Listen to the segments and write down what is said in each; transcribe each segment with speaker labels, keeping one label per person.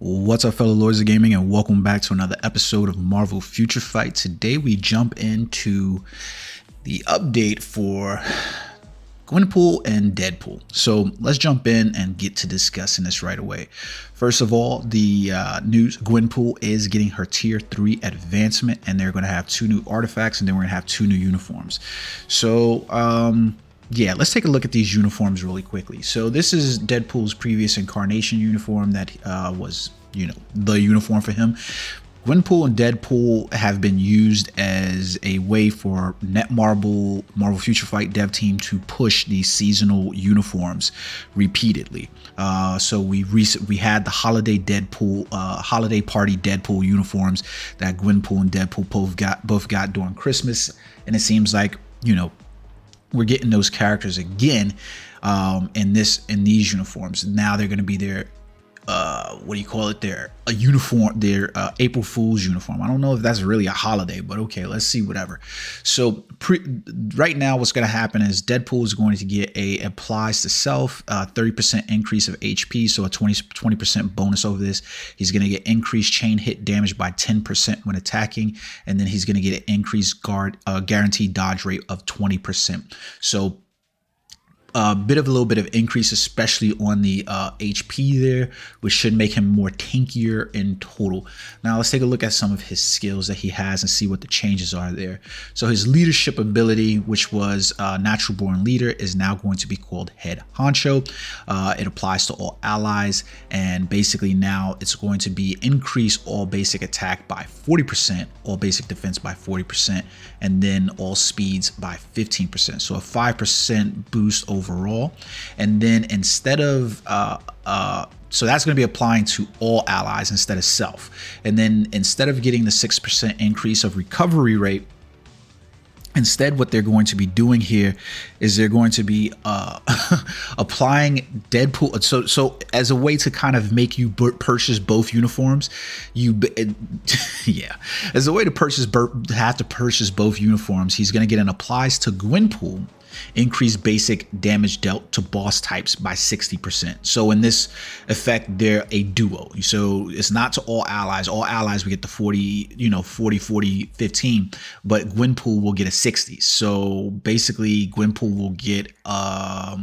Speaker 1: What's up, fellow lords of gaming, and welcome back to another episode of Marvel Future Fight. Today we jump into the update for Gwenpool and Deadpool. So let's jump in and get to discussing this right away. First of all, the news: Gwenpool is getting her tier 3 advancement, and they're going to have 2 new artifacts, and then we're going to have 2 new uniforms. So yeah, let's take a look at these uniforms really quickly. So this is Deadpool's previous incarnation uniform that was, the uniform for him. Gwenpool and Deadpool have been used as a way for Marvel Future Fight dev team to push these seasonal uniforms repeatedly. So we had the holiday party Deadpool uniforms that Gwenpool and Deadpool both got during Christmas, and it seems like we're getting those characters again in these uniforms. Now they're going to be their their April Fool's uniform. I don't know if that's really a holiday, but okay, let's see, whatever. So right now what's going to happen is Deadpool is going to get applies to self 30% increase of HP, so a 20% bonus over this. He's going to get increased chain hit damage by 10% when attacking, and then he's going to get an increased guaranteed dodge rate of 20%. So a little bit of increase, especially on the HP there, which should make him more tankier in total. Now let's take a look at some of his skills that he has and see what the changes are there. So his leadership ability, which was natural born leader, is now going to be called head honcho. It applies to all allies, and basically now it's going to be increase all basic attack by 40%, all basic defense by 40%, and then all speeds by 15%. So a 5% boost overall. And then instead of so that's going to be applying to all allies instead of self. And then instead of getting the 6% increase of recovery rate, instead what they're going to be doing here is they're going to be applying Deadpool. So as a way to kind of make you purchase both uniforms, as a way to have to purchase both uniforms, he's going to get an applies to Gwenpool increased basic damage dealt to boss types by 60%. So in this effect, they're a duo. So it's not to all allies. All allies we get the 40, 15, but Gwenpool will get a 60. So basically Gwenpool will get well,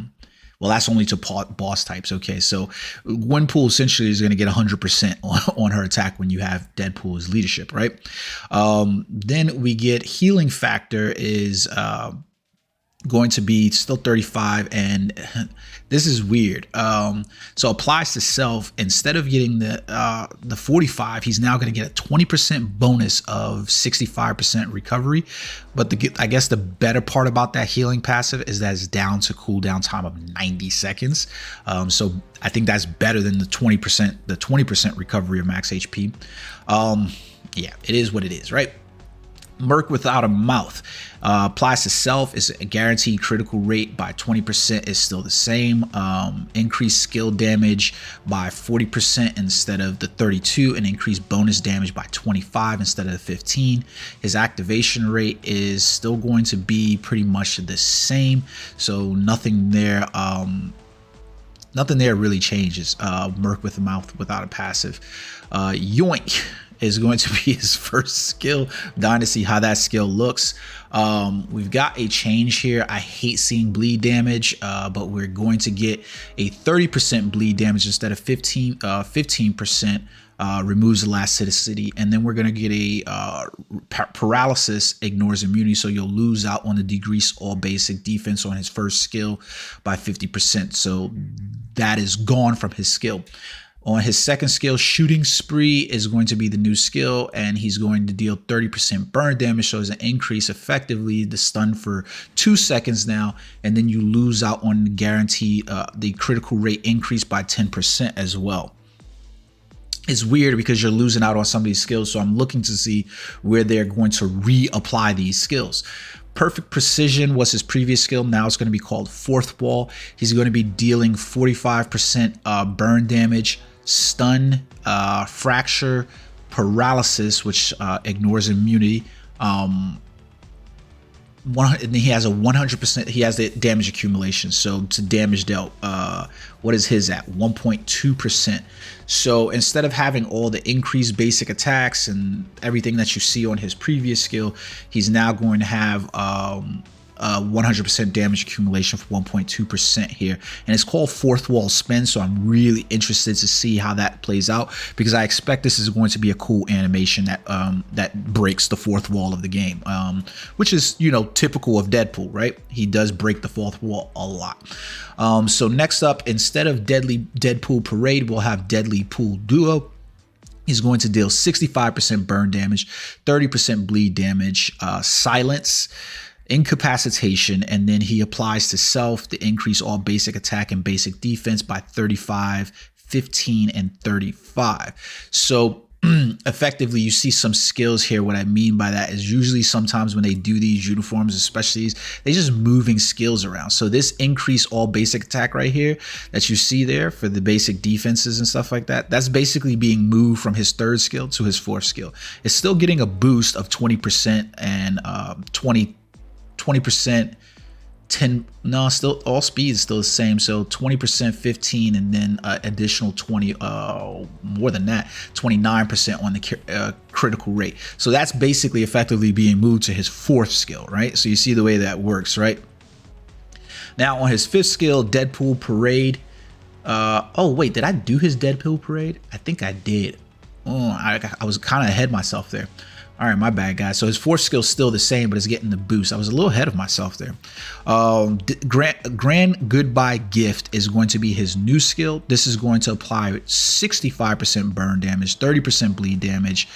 Speaker 1: that's only to boss types. Okay, so Gwenpool essentially is going to get 100% on her attack when you have Deadpool as leadership, right? Then we get healing factor is going to be still 35, and this is weird. So applies to self. Instead of getting the 45, he's now going to get a 20% bonus of 65% recovery. But I guess the better part about that healing passive is that it's down to cooldown time of 90 seconds. So I think that's better than the 20% recovery of max HP. Yeah, it is what it is, right? Merc without a mouth applies to self is a guaranteed critical rate by 20% is still the same. Increased skill damage by 40% instead of the 32, and increased bonus damage by 25 instead of the 15. His activation rate is still going to be pretty much the same, so nothing there really changes. Merc with a mouth without a passive. Yoink is going to be his first skill. Dying to see how that skill looks. We've got a change here. I hate seeing bleed damage, but we're going to get a 30% bleed damage instead of 15%. Removes elasticity, and then we're going to get a paralysis ignores immunity, so you'll lose out on the decrease all basic defense on his first skill by 50%. So that is gone from his skill. On his second skill, shooting spree is going to be the new skill, and he's going to deal 30% burn damage, so it's an increase effectively the stun for 2 seconds now, and then you lose out on the guarantee the critical rate increase by 10% as well. It's weird because you're losing out on some of these skills, so I'm looking to see where they're going to reapply these skills. Perfect Precision was his previous skill. Now it's going to be called Fourth Wall. He's going to be dealing 45% burn damage, stun, fracture, paralysis, which ignores immunity, and he has a 100%. He has the damage accumulation. So to damage dealt, what is his at? 1.2%. So instead of having all the increased basic attacks and everything that you see on his previous skill, he's now going to have 100% damage accumulation for 1.2% here, and it's called fourth wall spin. So I'm really interested to see how that plays out, because I expect this is going to be a cool animation that that breaks the fourth wall of the game, which is, you know, typical of Deadpool, right? He does break the fourth wall a lot. So next up, instead of Deadpool Parade, we'll have Deadly Pool Duo. He's going to deal 65% burn damage, 30% bleed damage, silence, incapacitation, and then he applies to self to increase all basic attack and basic defense by 35, 15, and 35. So effectively, you see some skills here. What I mean by that is usually sometimes when they do these uniforms, especially these, they just moving skills around. So this increase all basic attack right here that you see there for the basic defenses and stuff like that, that's basically being moved from his third skill to his fourth skill. It's still getting a boost of 20% and 20%, 10, no, still all speed is still the same. So 20%, 15, and then additional 20, more than that, 29% on the critical rate. So that's basically effectively being moved to his fourth skill, right? So you see the way that works, right? Now on his fifth skill, Deadpool Parade. Oh wait, did I do his Deadpool Parade? I think I did. Oh, I was kind of ahead myself there. All right, my bad, guys. So his fourth skill is still the same, but it's getting the boost. I was a little ahead of myself there. Grand Goodbye Gift is going to be his new skill. This is going to apply 65% burn damage, 30% bleed damage,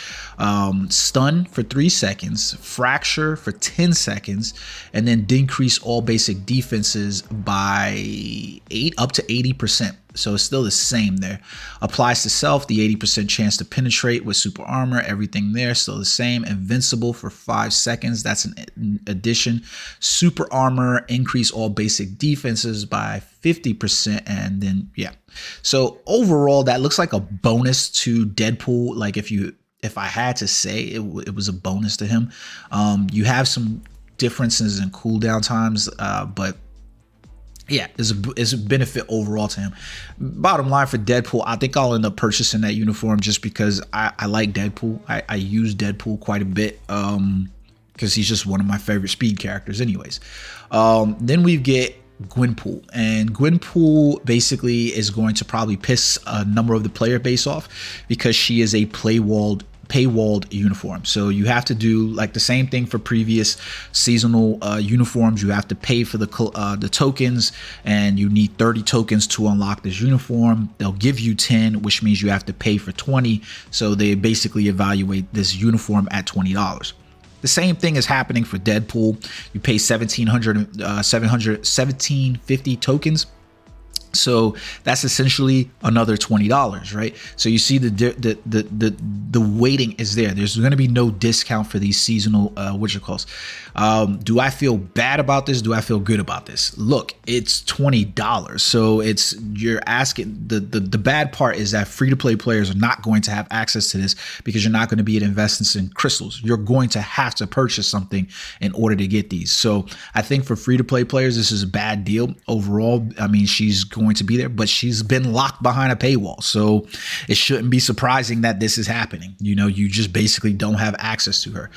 Speaker 1: stun for 3 seconds, fracture for 10 seconds, and then decrease all basic defenses by up to 80%. So it's still the same there. Applies to self, the 80% chance to penetrate with super armor, everything there, still the same. Invincible for 5 seconds, that's an addition. Super armor, increase all basic defenses by 50%, and then, yeah. So overall, that looks like a bonus to Deadpool. Like if I had to say, it was a bonus to him. You have some differences in cooldown times, but yeah, it's a benefit overall to him. Bottom line for Deadpool, I think I'll end up purchasing that uniform just because I like Deadpool. I use Deadpool quite a bit because he's just one of my favorite speed characters anyways. Then we get Gwenpool, and Gwenpool basically is going to probably piss a number of the player base off because she is a paywalled uniform. So you have to do like the same thing for previous seasonal uniforms. You have to pay for the tokens, and you need 30 tokens to unlock this uniform. They'll give you 10, which means you have to pay for 20. So they basically evaluate this uniform at $20. The same thing is happening for Deadpool. You pay 1750 tokens. So that's essentially another $20, right? So you see the weighting is there. There's going to be no discount for these seasonal do I feel bad about this? Do I feel good about this? Look, it's $20. So you're asking, the bad part is that free-to-play players are not going to have access to this because you're not going to be investing in crystals. You're going to have to purchase something in order to get these. So I think for free-to-play players, this is a bad deal overall. I mean, she's going to be there, but she's been locked behind a paywall, so it shouldn't be surprising that this is happening. You know, you just basically don't have access to her.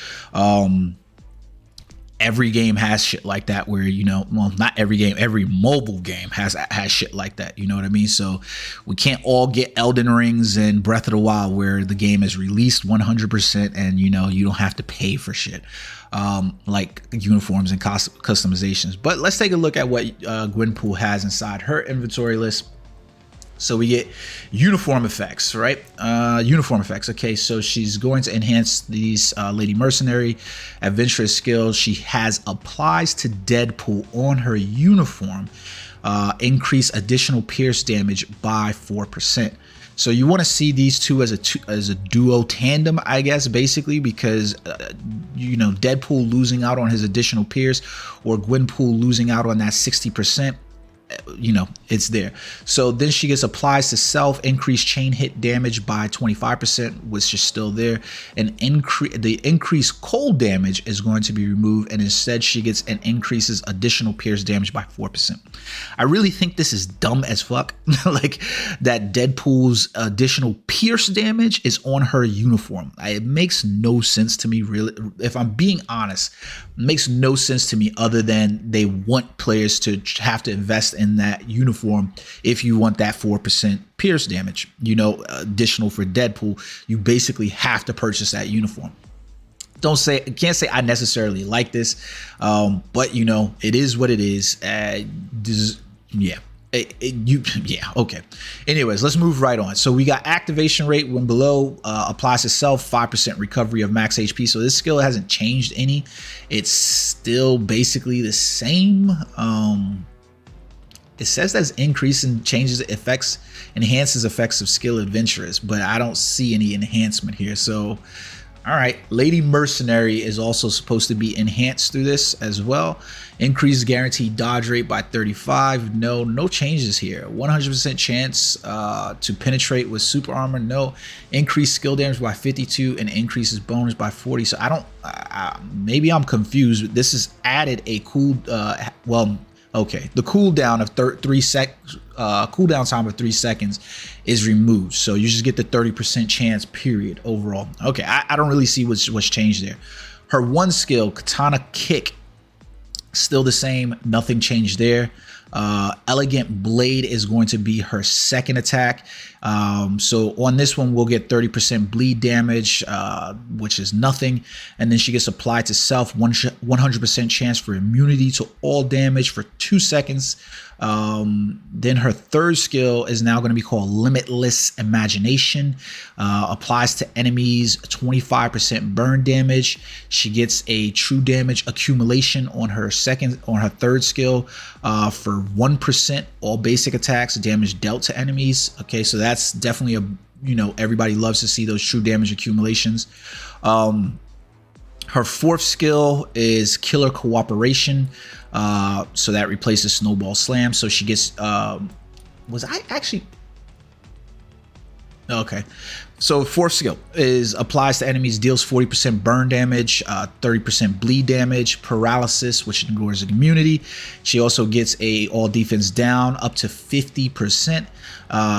Speaker 1: Every game has shit like that where, you know, well, not every game, every mobile game has shit like that. You know what I mean? So we can't all get Elden Rings and Breath of the Wild where the game is released 100% and, you know, you don't have to pay for shit like uniforms and customizations. But let's take a look at what Gwenpool has inside her inventory list. So we get uniform effects, right? Uniform effects. Okay, so she's going to enhance these Lady Mercenary adventurous skills. She has applies to Deadpool on her uniform, increase additional pierce damage by 4%. So you want to see these two as a duo tandem, I guess, basically, because you know, Deadpool losing out on his additional pierce or Gwenpool losing out on that 60%. you know, it's there. So then she gets applies to self, increased chain hit damage by 25%, which is still there. And the increased cold damage is going to be removed, and instead she gets and increases additional pierce damage by 4%. I really think this is dumb as fuck. Like that Deadpool's additional pierce damage is on her uniform. It makes no sense to me, really. If I'm being honest, it makes no sense to me other than they want players to have to invest in that uniform. If you want that 4% pierce damage, you know, additional for Deadpool, you basically have to purchase that uniform. Can't say I necessarily like this, but you know, it is what it is. Yeah. Okay. Anyways, let's move right on. So we got activation rate when below, applies to self, 5% recovery of max HP. So this skill hasn't changed any. It's still basically the same. It says that's increase and changes effects, enhances effects of skill adventurers, but I don't see any enhancement here. So all right, Lady Mercenary is also supposed to be enhanced through this as well. Increased guaranteed dodge rate by 35. No changes here. 100% chance to penetrate with super armor. No. Increased skill damage by 52 and increases bonus by 40. So I don't. Maybe I'm confused. This is added a cool. Okay, the cooldown of cooldown time of 3 seconds is removed, so you just get the 30% chance period overall. Okay, I don't really see what's changed there. Her one skill, Katana Kick, still the same, nothing changed there. Elegant Blade is going to be her second attack. So on this one, we'll get 30% bleed damage, which is nothing. And then she gets applied to self, 100% chance for immunity to all damage for 2 seconds. Then her third skill is now going to be called Limitless Imagination. Applies to enemies 25% burn damage. She gets a true damage accumulation on her third skill for 1% all basic attacks damage dealt to enemies. Okay, so that's definitely everybody loves to see those true damage accumulations. Her fourth skill is Killer Cooperation. So that replaces Snowball Slam. So she gets, okay. So fourth skill is applies to enemies, deals 40% burn damage, 30% bleed damage, paralysis, which ignores immunity. She also gets a all defense down up to 50%.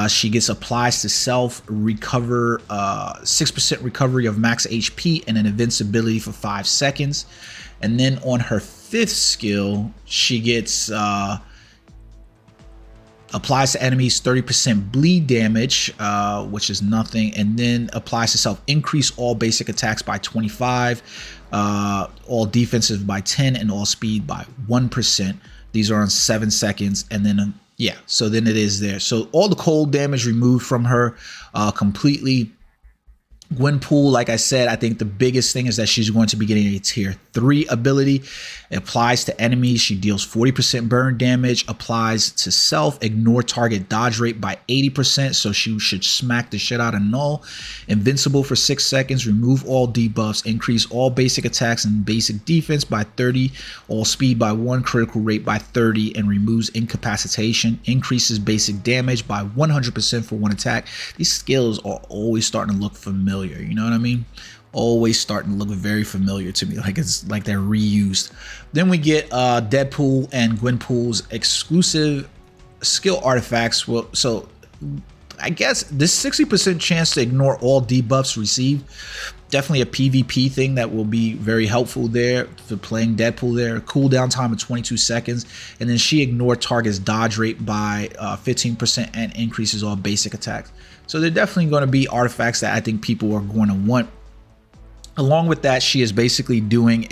Speaker 1: She gets applies to self, recover 6% recovery of max HP and an invincibility for 5 seconds. And then on her fifth skill, she gets applies to enemies 30% bleed damage, which is nothing, and then applies to self, increase all basic attacks by 25, all defensive by 10, and all speed by 1%. These are on 7 seconds, and then so then it is there. So all the cold damage removed from her completely. Gwenpool, like I said, I think the biggest thing is that she's going to be getting a tier 3 ability. It applies to enemies. She deals 40% burn damage, applies to self, ignore target dodge rate by 80%. So she should smack the shit out of null. Invincible for 6 seconds, remove all debuffs, increase all basic attacks and basic defense by 30, all speed by 1, critical rate by 30, and removes incapacitation, increases basic damage by 100% for 1 attack. These skills are always starting to look familiar. You know what I mean? Always starting to look very familiar to me, like it's like they're reused. Then we get Deadpool and Gwenpool's exclusive skill artifacts. Well, so I guess this 60% chance to ignore all debuffs received, definitely a PvP thing that will be very helpful there for playing Deadpool there. Cooldown time of 22 seconds, and then she ignored target's dodge rate by 15% and increases all basic attacks. So they're definitely going to be artifacts that I think people are going to want. Along with that, she is basically doing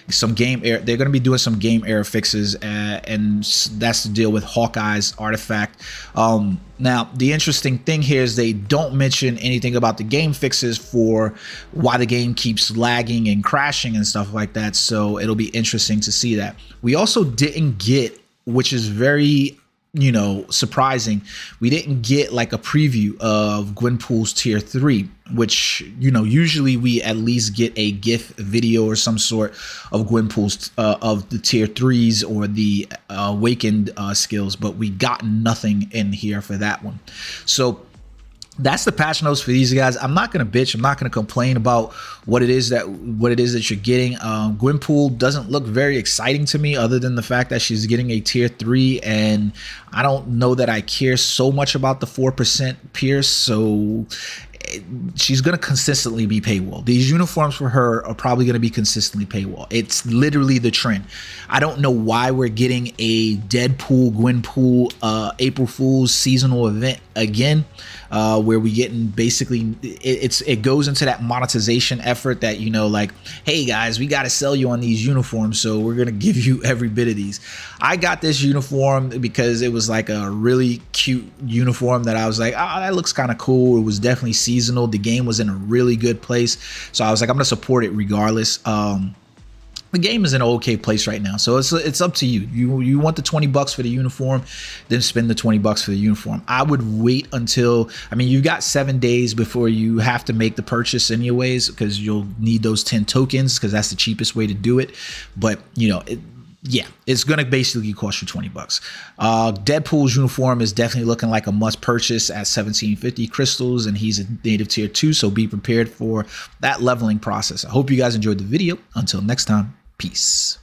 Speaker 1: some game error. They're going to be doing some game error fixes, and that's to deal with Hawkeye's artifact. Now, the interesting thing here is they don't mention anything about the game fixes for why the game keeps lagging and crashing and stuff like that. So it'll be interesting to see that. We also didn't get, which is very you know, surprising, we didn't get like a preview of Gwenpool's tier 3, which, you know, usually we at least get a GIF video or some sort of Gwenpool's of the tier 3s or the awakened skills, but we got nothing in here for that one. So that's the patch notes for these guys. I'm not gonna bitch. I'm not gonna complain about what it is that you're getting. Gwenpool doesn't look very exciting to me, other than the fact that she's getting a tier 3, and I don't know that I care so much about the 4% pierce. So she's going to consistently be paywall. These uniforms for her are probably going to be consistently paywall. It's literally the trend. I don't know why we're getting a Deadpool, Gwenpool, April Fool's seasonal event again, where we getting basically, it goes into that monetization effort that, you know, like, hey guys, we got to sell you on these uniforms, so we're going to give you every bit of these. I got this uniform because it was like a really cute uniform that I was like, oh, that looks kind of cool. It was definitely seasonal. The game was in a really good place, so I was like, I'm gonna support it regardless. The game is in an okay place right now, so it's up to you. You want the $20 for the uniform, then spend the $20 for the uniform. I would wait until, I mean, you've got 7 days before you have to make the purchase anyways, because you'll need those 10 tokens, because that's the cheapest way to do it. But you know, yeah, it's gonna basically cost you $20. Deadpool's uniform is definitely looking like a must purchase at 1750 crystals, and he's a native tier 2, so be prepared for that leveling process. I hope you guys enjoyed the video. Until next time, peace.